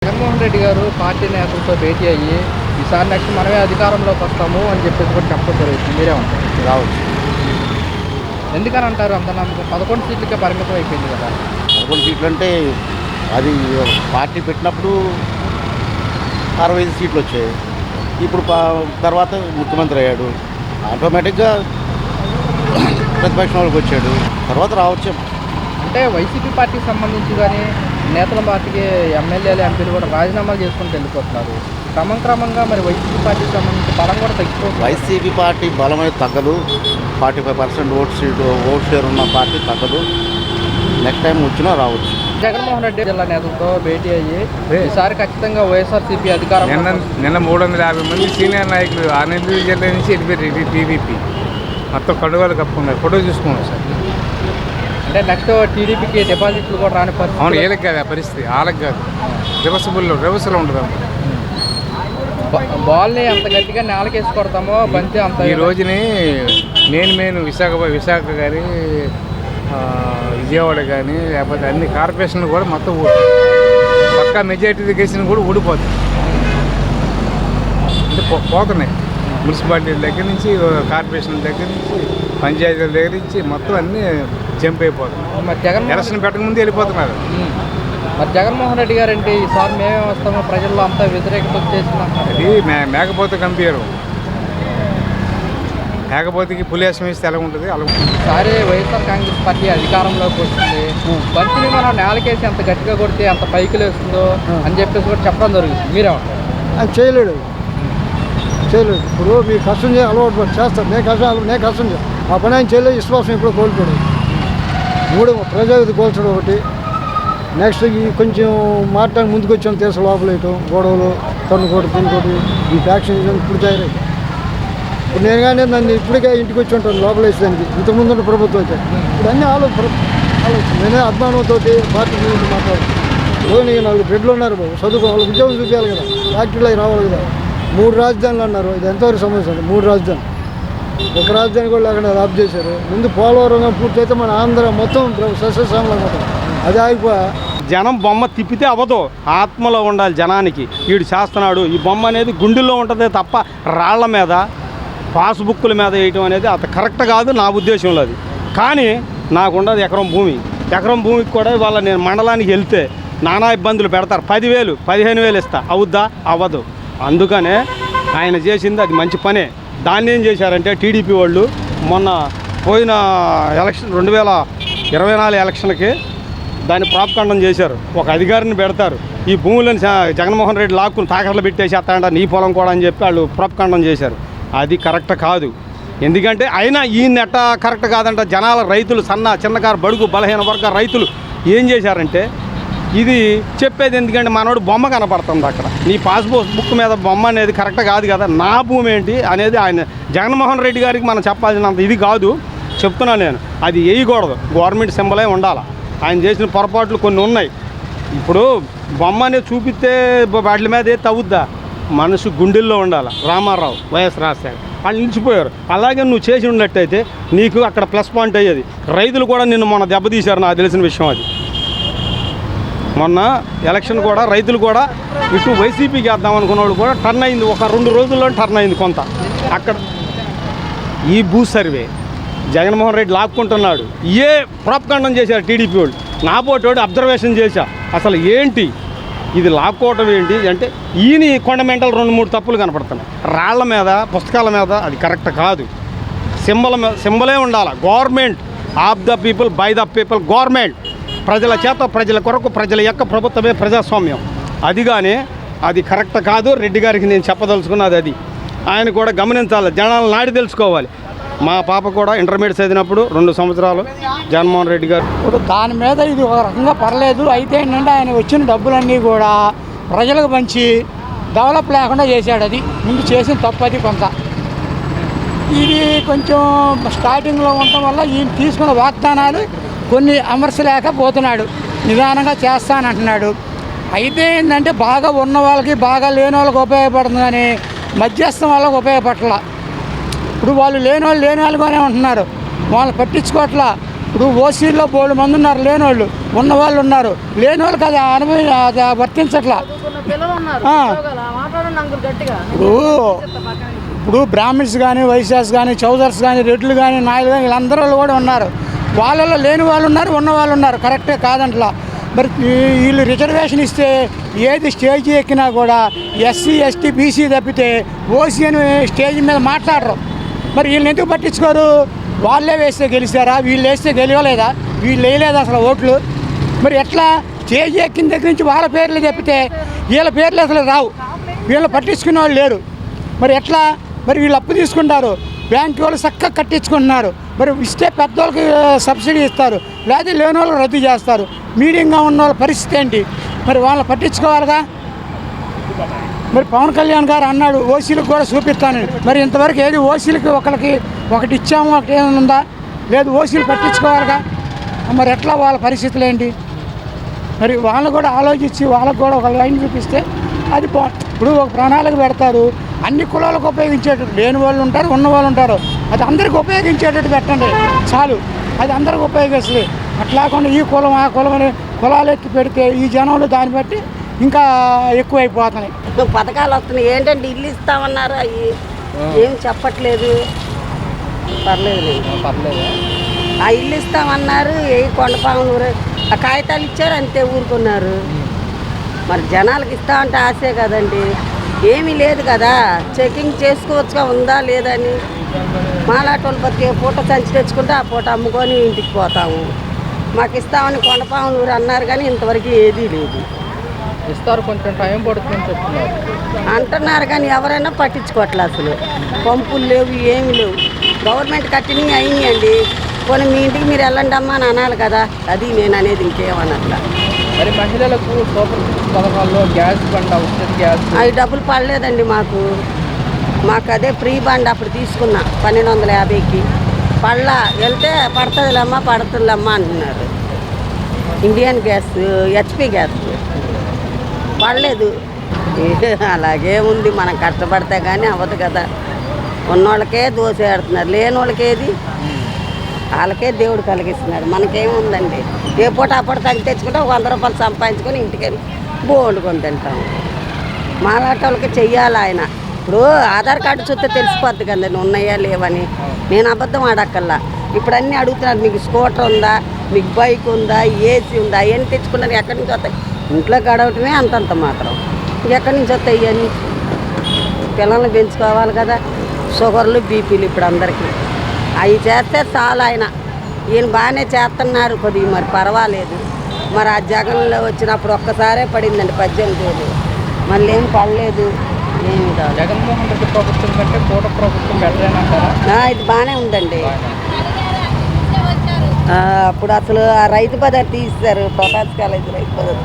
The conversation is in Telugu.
జగన్మోహన్ రెడ్డి గారు పార్టీ నేతలతో భేటీ అయ్యి ఈసారి నెక్స్ట్ మనమే అధికారంలోకి వస్తాము అని చెప్పేసి కూడా చెప్పడం జరుగుతుంది. మీరే ఉంటారు రావచ్చు. ఎందుకని అంటారు అంత నమ్మకం? 11 సీట్లకే పరిమితం అయిపోయింది కదా. 11 సీట్లు అంటే అది పార్టీ పెట్టినప్పుడు 65 సీట్లు వచ్చాయి. ఇప్పుడు తర్వాత ముఖ్యమంత్రి అయ్యాడు, ఆటోమేటిక్గా ప్రతిపక్షం వాళ్ళకి వచ్చాడు, తర్వాత రావచ్చు. అంటే వైసీపీ పార్టీకి సంబంధించి కానీ నేతల పార్టీకి ఎమ్మెల్యేలు ఎంపీలు కూడా రాజీనామాలు చేసుకుంటూ వెళ్ళిపోతున్నారు. క్రమంగా మరి వైసీపీ పార్టీకి సంబంధించి బలం కూడా తగ్గిపోతుంది. వైసీపీ పార్టీ బలం అనేది తగ్గదు. 45% ఓట్ షేర్ ఉన్న పార్టీ తగ్గదు. నెక్స్ట్ టైం వచ్చినా రావచ్చు. జగన్మోహన్ రెడ్డి జిల్లా నేతలతో భేటీ అయ్యి ఈసారి ఖచ్చితంగా వైఎస్ఆర్సీపీ అధికారం నిన్న 350 మంది సీనియర్ నాయకులు అనంతపురం జిల్లా నుంచి వెళ్ళిపోయారు. టీడీపీ మొత్తం కడుగోలు కప్పుకున్నారు. ఫోటో చూసుకున్నాం సార్. అంటే నెక్స్ట్ టీడీపీకి డిపాజిట్లు కూడా రాని పరిస్థితి. అవును, ఏళ్ళకి కాదు ఆ పరిస్థితి, వాళ్ళకి కాదు. రివర్స్లో ఉంటుంది. బాల్ని అంత గట్టిగా నేలకేసి కొడతామో బంతి అంత. ఈ రోజుని నేను విశాఖ కానీ విజయవాడ కానీ లేకపోతే అన్ని కార్పొరేషన్లు కూడా మొత్తం పక్కా మెజారిటీ కేసులు కూడా ఊడిపోతాయి. అంటే పోతున్నాయి. మున్సిపాలిటీ దగ్గర నుంచి కార్పొరేషన్ దగ్గర నుంచి పంచాయతీల దగ్గర నుంచి మొత్తం అన్నీ జంప్ అయిపోతున్నాయి. మరి ఎలక్షన్ పెట్టకముందు వెళ్ళిపోతున్నారు. మరి జగన్మోహన్ రెడ్డి గారు అంటే ఈసారి మేమే వస్తామో ప్రజల్లో అంతా వ్యతిరేకత వచ్చేసింది. అది మేకపోతే కంపేరు. మేకపోతేకి పులేసం వేస్తే ఎలా ఉంటుంది అలా ఉంటుంది. ఈసారి వైఎస్ఆర్ కాంగ్రెస్ పార్టీ అధికారంలోకి వస్తుంది, బంతిని మనం నేలకేసి ఎంత గట్టిగా కొడితే అంత పైకి లేస్తుందో అని చెప్పేసి కూడా చెప్పడం జరుగుతుంది. మీరే ఉంటారు. అది చేయలేడు. ఇప్పుడు మీరు కష్టం చేయాలి, అలవాటు చేస్తారు. నేను కష్టం చేయాలి, ఆ పని ఆయన చేయలేదు. విశ్వాసం ఇప్పుడు కోల్పోయాడు. 3 ప్రజావిధి కోల్చడం ఒకటి. నెక్స్ట్ ఈ కొంచెం మాట్లాడి ముందుకు వచ్చాం, తెలుసు లోపలేయటం, గొడవలు, తన్నుకోటి తిన్నుకోటి, ఈ ఫ్యాక్షన్ ఇప్పుడు తయారై. ఇప్పుడు నేను కానీ నన్ను ఇప్పటికే ఇంటికి వచ్చి ఉంటాను లోపల వేసేదానికి. ఇంతకుముందు ఉన్న ప్రభుత్వం అయితే ఇప్పుడు అన్నీ ఆలోచన. నేనే అభిమానంతో పార్టీ గురించి మాట్లాడుతాను. రోజు 4 బిడ్డలు ఉన్నారు బాబు, చదువుకో, వాళ్ళకి ఉద్యోగం చూపించాలి కదా, ఫ్యాక్టరీలో అవి రావాలి కదా. 3 రాజధానులు అన్నారు. ఇది ఎంతవరకు సమస్య అండి? 3 రాజధానులు, ఒక రాజధాని కూడా లేకుండా ఆఫ్ చేశారు. ముందు పోలవరం పూర్తయితే మన ఆంధ్ర మొత్తం సస్యశ్యామలం అవుతాం. అది ఆగిపోయా. జనం బొమ్మ తిప్పితే అవ్వదు, ఆత్మలో ఉండాలి జనానికి. వీడు చేస్తున్నాడు, ఈ బొమ్మ అనేది గుండెల్లో ఉంటుందే తప్ప రాళ్ల మీద పాస్బుక్కుల మీద వేయటం అనేది అంత కరెక్ట్ కాదు నా ఉద్దేశంలో. అది కానీ నాకుండదు ఎకరం భూమికి కూడా ఇవాళ నేను మండలానికి వెళ్తే నానా ఇబ్బందులు పెడతారు. 10,000 15,000 ఇస్తా, అవుద్దా? అవ్వదు. అందుకనే ఆయన చేసింది అది మంచి పనే. దాన్ని ఏం చేశారంటే టీడీపీ వాళ్ళు మొన్న పోయిన ఎలక్షన్ 2024 ఎలక్షన్కి దాన్ని ప్రాపకాండం చేశారు. ఒక అధికారిని పెడతారు, ఈ భూములను జగన్మోహన్ రెడ్డి లాక్కుని తాకట్లు పెట్టేసేస్తాడంట, నీ పొలం కూడా అని చెప్పి వాళ్ళు ప్రాపకాండం చేశారు. అది కరెక్ట్ కాదు. ఎందుకంటే అయినా ఈ నెట్ట కరెక్ట్ కాదంట. జనాల రైతులు, చిన్నకారు, బడుగు, బలహీన వర్గ రైతులు ఏం చేశారంటే ఇది చెప్పేది ఎందుకంటే మనోడు బొమ్మ కనపడుతుంది అక్కడ. నీ పాస్బుక్ మీద బొమ్మ అనేది కరెక్ట్ కాదు కదా. నా భూమి ఏంటి అనేది ఆయన జగన్మోహన్ రెడ్డి గారికి మనం చెప్పాల్సినంత ఇది కాదు. చెప్తున్నాను నేను, అది వేయకూడదు. గవర్నమెంట్ సింబలే ఉండాలి. ఆయన చేసిన పొరపాట్లు కొన్ని ఉన్నాయి. ఇప్పుడు బొమ్మ అనేది చూపిస్తే వాటి మీద ఏ తవ్వుద్దా? మనసు గుండెల్లో ఉండాలి. రామారావు, వైఎస్ రాజశేఖర్ వాళ్ళు నిలిచిపోయారు. అలాగే నువ్వు చేసి ఉన్నట్టయితే నీకు అక్కడ ప్లస్ పాయింట్ అయ్యేది. రైతులు కూడా నిన్ను మొన్న దెబ్బతీశారు, నాకు తెలిసిన విషయం అది. మొన్న ఎలక్షన్ కూడా రైతులు కూడా ఇటు వైసీపీకి వేద్దాం అనుకున్న వాళ్ళు కూడా టర్న్ అయింది. ఒక 2 రోజుల్లో టర్న్ అయింది కొంత. అక్కడ ఈ భూ సర్వే జగన్మోహన్ రెడ్డి లాక్కుంటున్నాడు. ఏ ప్రాపకాండం చేశారు టీడీపీ వాళ్ళు. నా పోటోడు అబ్జర్వేషన్ చేశా, అసలు ఏంటి ఇది లాక్కోవటం ఏంటి అంటే ఈయన కొండమెంటల్ 2-3 తప్పులు కనపడుతున్నాయి. రాళ్ల మీద, పుస్తకాల మీద అది కరెక్ట్ కాదు. సింబలే ఉండాలి. Government of the people, by the people. Government ప్రజల చేత, ప్రజల కొరకు, ప్రజల యొక్క ప్రభుత్వమే ప్రజాస్వామ్యం. అది కానీ అది కరెక్ట్ కాదు. రెడ్డి గారికి నేను చెప్పదలుచుకున్నది అది. ఆయన కూడా గమనించాలి, జనాలు నాడి తెలుసుకోవాలి. మా పాప కూడా ఇంటర్మీడియట్ చదివినప్పుడు 2 సంవత్సరాలు జగన్మోహన్ రెడ్డి గారు. ఇప్పుడు దాని మీద ఇది ఒక రకంగా పర్లేదు. అయితే ఏంటంటే ఆయన వచ్చిన డబ్బులన్నీ కూడా ప్రజలకు పంచి డెవలప్ లేకుండా చేశాడు. అది ముందు చేసిన తప్పు అది కొంత. ఇది కొంచెం స్టార్టింగ్లో ఉండటం వల్ల ఈయన తీసుకున్న వాగ్దానాలు కొన్ని అమర్చలేకపోతున్నాడు. నిదానంగా చేస్తానంటున్నాడు. అయితే ఏంటంటే బాగా ఉన్న వాళ్ళకి, బాగా లేని వాళ్ళకి ఉపయోగపడుతుందని మధ్యస్థం వాళ్ళకి ఉపయోగపడట్లా. ఇప్పుడు వాళ్ళు లేని వాళ్ళుగానే ఉంటున్నారు, వాళ్ళని పట్టించుకోవట్లా. ఇప్పుడు ఓసీల్లో 3 మంది ఉన్నారు లేనోళ్ళు, ఉన్నవాళ్ళు ఉన్నారు. లేని వాళ్ళకి అది అనుభవం వర్తించట్లా. ఆ. ఇప్పుడు బ్రాహ్మిన్స్ కానీ వైశ్యాస్ కానీ చౌదర్స్ కానీ రెడ్లు కానీ నాయులు కానీ వీళ్ళందరూ కూడా ఉన్నారు. వాళ్ళలో లేని వాళ్ళు ఉన్నారు, ఉన్న వాళ్ళు ఉన్నారు. కరెక్టే కాదంట్లా. మరి వీళ్ళు రిజర్వేషన్ ఇస్తే ఏది స్టేజ్ ఎక్కినా కూడా ఎస్సీ ఎస్టీ బీసీ తప్పితే ఓసీ అని స్టేజ్ మీద మాట్లాడరు. మరి వీళ్ళని ఎందుకు పట్టించుకోరు? వాళ్ళే వేస్తే గెలిచారా? వీళ్ళు వేస్తే గెలవలేదా? వీళ్ళు వేయలేదు అసలు ఓట్లు. మరి ఎట్లా? స్టేజ్ ఎక్కిన దగ్గర నుంచి వాళ్ళ పేర్లు చెప్తే వీళ్ళ పేర్లు అసలు రావు. వీళ్ళు పట్టించుకునే వాళ్ళు లేరు. మరి ఎట్లా? మరి వీళ్ళు అప్పు తీసుకుంటారు, బ్యాంకు వాళ్ళు చక్కగా కట్టించుకుంటున్నారు. మరి ఇస్తే పెద్దోళ్ళకి సబ్సిడీ ఇస్తారు, లేదా లేని వాళ్ళు రద్దు చేస్తారు. మీడియంగా ఉన్న వాళ్ళ పరిస్థితి ఏంటి? మరి వాళ్ళని పట్టించుకోవాలిగా. మరి పవన్ కళ్యాణ్ గారు అన్నాడు ఓసీలకు కూడా చూపిస్తానని. మరి ఇంతవరకు ఏది ఓసీలకి ఒకటి ఇచ్చాము, ఒకటి ఏమైనా ఉందా? లేదు. ఓసీలు పట్టించుకోవాలిగా. మరి ఎట్లా వాళ్ళ పరిస్థితులు ఏంటి? మరి వాళ్ళు కూడా ఆలోచించి వాళ్ళకు కూడా ఒక లైన్ చూపిస్తే అది ఇప్పుడు ఒక ప్రణాళిక పెడతారు. అన్ని కులాలకు ఉపయోగించేటట్టు, లేని వాళ్ళు ఉంటారు, ఉన్న వాళ్ళు ఉంటారు. అది అందరికి ఉపయోగించేటట్టు పెట్టండి చాలు. అది అందరికి ఉపయోగిస్తుంది. అట్లాకుండా ఈ కులం ఆ కులం అని కులాలు ఎత్తి పెడితే ఈ జనంలో దాన్ని బట్టి ఇంకా ఎక్కువైపోతున్నాయి. పథకాలు వస్తున్నాయి. ఏంటంటే ఇల్లు ఇస్తామన్నారు, అవి ఏం చెప్పట్లేదు. పర్లేదు. ఆ ఇల్లు ఇస్తామన్నారు, ఏ కొండపాములు ఆ కాగితాలు ఇచ్చారు, అంతే ఊరుకున్నారు. మరి జనాలకు ఇస్తామంటే ఆశే కదండి. ఏమీ లేదు కదా, చెకింగ్ చేసుకోవచ్చుగా ఉందా లేదని. మాలాంటి వాళ్ళు బతికే పూట సంచి తెచ్చుకుంటే ఆ పూట అమ్ముకొని ఇంటికి పోతాము. మాకు ఇస్తామని కొండపాములు అన్నారు కానీ ఇంతవరకు ఏదీ లేదు. ఇస్తారు, కొంచెం టైం పడుతుందని చెప్తున్నారు. అంటున్నారు కానీ ఎవరైనా పట్టించుకోవట్లే. అసలు పంపులు లేవు, ఏమి లేవు. గవర్నమెంట్ కట్టినవి అయినాయండి. కొన్ని మీ ఇంటికి మీరు వెళ్ళండి అమ్మా అని అనాలి కదా. అది నేను అనేది, ఇంకేమన్నట్లా. మరి మహిళలకు సూపర్ సిక్స్ పథకాల్లో గ్యాస్ బండ, ఉచిత గ్యాస్ అవి డబ్బులు పడలేదండి మాకు అదే ఫ్రీ బండ్ అప్పుడు తీసుకున్నా 1250కి. పళ్ళ వెళ్తే పడుతుందమ్మా అంటున్నారు. ఇండియన్ గ్యాస్, హెచ్పి గ్యాస్ పడలేదు. అలాగే ఉంది. మనం కష్టపడితే కానీ అవ్వదు కదా. ఉన్నోళ్ళకే దోసేడుతున్నారు, లేని వాళ్ళకేది వాళ్ళకే దేవుడు కలిగిస్తున్నాడు. మనకేముందండి? ఏ పూట ఆ పూట తగ్గి తెచ్చుకుంటే 100 రూపాయలు సంపాదించుకొని ఇంటికి వెళ్ళి బోండుకొని తింటాము. మాలాంటి వాళ్ళకి చెయ్యాలి ఆయన. ఇప్పుడు ఆధార్ కార్డు చూస్తే తెలిసిపోద్ది కదండి ఉన్నాయా లేవని. నేను అబద్ధం ఆడక్కల్లా. ఇప్పుడు అన్నీ అడుగుతున్నారు, మీకు స్కూటర్ ఉందా, మీకు బైక్ ఉందా, ఏసీ ఉందా, అవన్నీ తెచ్చుకున్నారు. ఎక్కడి నుంచి వస్తాయి? ఇంట్లో గడవటమే అంతంత మాత్రం. ఎక్కడి నుంచి వస్తాయి ఇవన్నీ? పిల్లల్ని పెంచుకోవాలి కదా. షుగర్లు బీపీలు ఇప్పుడు అందరికీ. అవి చేస్తే చాలా ఆయన. ఈయన బాగానే చేస్తున్నారు కొద్దిగా, మరి పర్వాలేదు. మరి ఆ జగన్లో వచ్చినప్పుడు ఒక్కసారే పడిందండి 18,000. మళ్ళీ ఏం పడలేదు, ఏమి కాదు. జగన్మోహన్ రెడ్డి ప్రభుత్వం కంటే కూట ప్రభుత్వం బెటర్ అంటారా? ఇది బాగానే ఉందండి. అప్పుడు అసలు ఆ రైతు బజార్ తీస్తారు, ప్రకాశ్ కాలేజీ రైతు బజార్